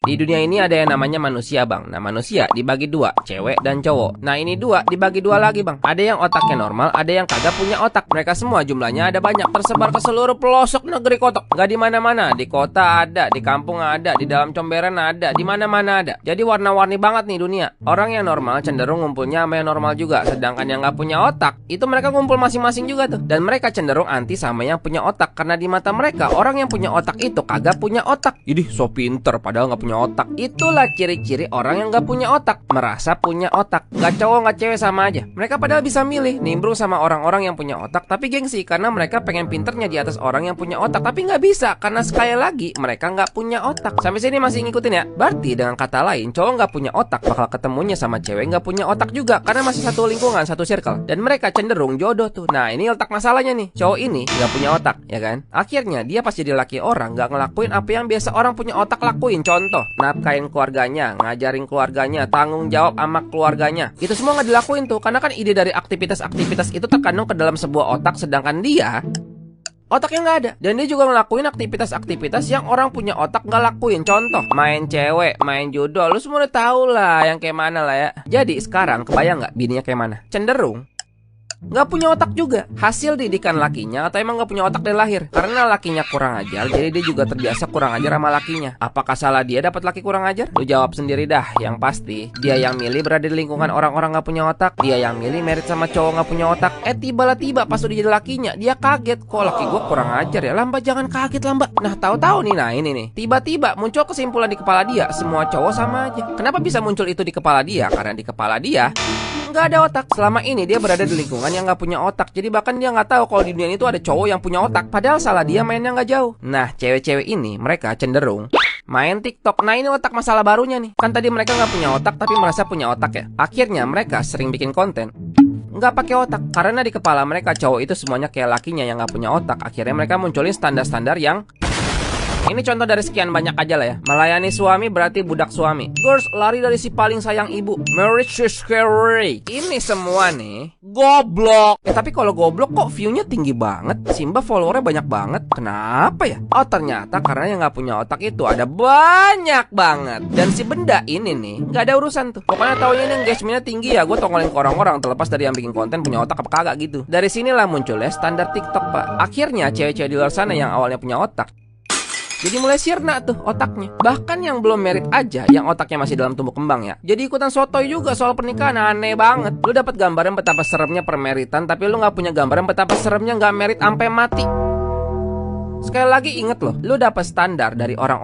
Di dunia ini ada yang namanya manusia, Bang. Nah, manusia dibagi dua, cewek dan cowok. Nah, ini dua dibagi dua lagi, Bang. Ada yang otaknya normal, ada yang kagak punya otak. Mereka semua jumlahnya ada banyak, tersebar ke seluruh pelosok negeri kotok. Gak di mana-mana, di kota ada, di kampung ada, di dalam comberan ada, di mana-mana ada. Jadi warna-warni banget nih dunia. Orang yang normal cenderung ngumpulnya sama yang normal juga, sedangkan yang gak punya otak itu mereka ngumpul masing-masing juga tuh. Dan mereka cenderung anti sama yang punya otak, karena di mata mereka orang yang punya otak itu kagak punya otak. Jadi so pinter padahal gak punya otak. Itulah ciri-ciri orang yang gak punya otak, merasa punya otak. Gak cowok gak cewek sama aja. Mereka padahal bisa milih nimbrung sama orang-orang yang punya otak, tapi gengsi karena mereka pengen pinternya di atas orang yang punya otak. Tapi gak bisa karena sekali lagi mereka gak punya otak. Sampai sini masih ngikutin ya? Berarti dengan kata lain, cowok gak punya otak bakal ketemunya sama cewek gak punya otak juga, karena masih satu lingkungan, satu circle. Dan mereka cenderung jodoh tuh. Nah, ini letak masalahnya nih. Cowok ini gak punya otak, ya kan? Akhirnya dia pas jadi laki orang gak ngelakuin apa yang biasa orang punya otak lakuin. Contoh, nafkahin keluarganya, ngajarin keluarganya, tanggung jawab sama keluarganya. Itu semua gak dilakuin tuh, karena kan ide dari aktivitas-aktivitas itu terkandung ke dalam sebuah otak, sedangkan dia otaknya nggak ada. Dan dia juga ngelakuin aktivitas-aktivitas yang orang punya otak nggak lakuin. Contoh, main cewek, main jodoh. Lu semua udah tahu lah yang kayak mana lah ya. Jadi sekarang kebayang nggak bininya kayak mana? Cenderung nggak punya otak juga. Hasil didikan lakinya atau emang nggak punya otak dari lahir? Karena lakinya kurang ajar, jadi dia juga terbiasa kurang ajar sama lakinya. Apakah salah dia dapat laki kurang ajar? Lu jawab sendiri dah. Yang pasti dia yang milih berada di lingkungan orang-orang nggak punya otak. Dia yang milih merit sama cowok nggak punya otak. Tiba-tiba pas udah jadi lakinya, dia kaget. Kok laki gue kurang ajar ya? Lamba jangan kaget lamba. Nah tahu-tahu nih, nah ini nih, tiba-tiba muncul kesimpulan di kepala dia, semua cowok sama aja. Kenapa bisa muncul itu di kepala dia? Karena di kepala dia nggak ada otak. Selama ini dia berada di lingkungan yang nggak punya otak. Jadi bahkan dia nggak tahu kalau di dunia itu ada cowok yang punya otak. Padahal salah dia mainnya nggak jauh. Nah, cewek-cewek ini mereka cenderung main TikTok. Nah, ini otak masalah barunya nih. Kan tadi mereka nggak punya otak tapi merasa punya otak ya. Akhirnya mereka sering bikin konten nggak pakai otak, karena di kepala mereka cowok itu semuanya kayak lakinya yang nggak punya otak. Akhirnya mereka munculin standar-standar yang ini contoh dari sekian banyak aja lah ya. Melayani suami berarti budak suami. Girls, lari dari si paling sayang ibu. Marriage is scary. Ini semua nih goblok. Tapi kalau goblok kok view-nya tinggi banget? Simba followernya banyak banget. Kenapa ya? Oh, ternyata karena yang nggak punya otak itu ada banyak banget. Dan si benda ini nih nggak ada urusan tuh. Pokoknya taunya nih engagementnya tinggi ya, gue tongolin ke orang-orang, terlepas dari yang bikin konten punya otak apa kagak gitu. Dari sinilah munculnya standar TikTok, Pak. Akhirnya cewek-cewek di luar sana yang awalnya punya otak jadi mulai sirna tuh otaknya. Bahkan yang belum merit aja, yang otaknya masih dalam tumbuh kembang ya, jadi ikutan sotoy juga soal pernikahan. Aneh banget. Lu dapat gambaran betapa seremnya permeritan, tapi lu nggak punya gambaran betapa seremnya nggak merit sampai mati. Sekali lagi inget loh, lu dapat standar dari orang